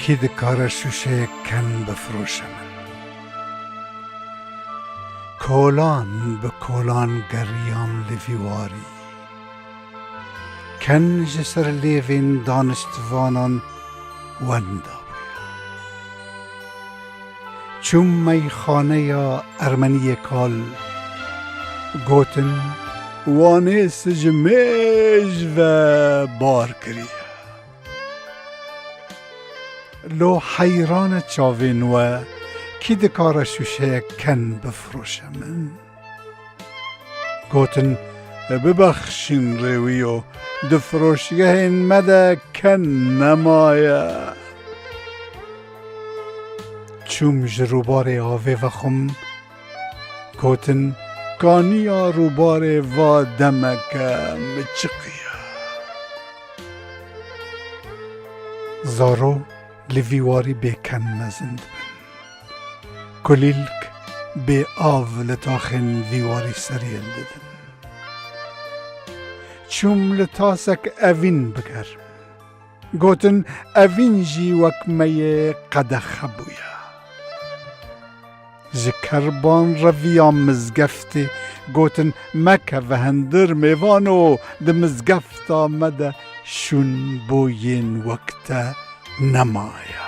کی دکار شوشه کن بفروشم کولان به کولان گریام لویواری کن جسر لیوین دانشتوانان وندا چون میخانه یا ارمنی کال گوتن وانه سجمیج و بار کریه لو حیران چاوین و کی دکار شوشه کن بفروشم گوتن ببخشین روی و دفروشگه این مده کن نمایه چوم جروبار آوه و خم گوتن کانیا روبار و دمکم چقیه زارو لویواری بیکن مزند بن کلیلک بی آو لطاخن ویواری سریل ددن چوم لطاسک اوین بگر گوتن اوین جی وکمه قدخ بویا جکربان رویام مزگفتی گوتن مکه و هندر میوانو ده مزگفت آمده شون بوین وقت نمایا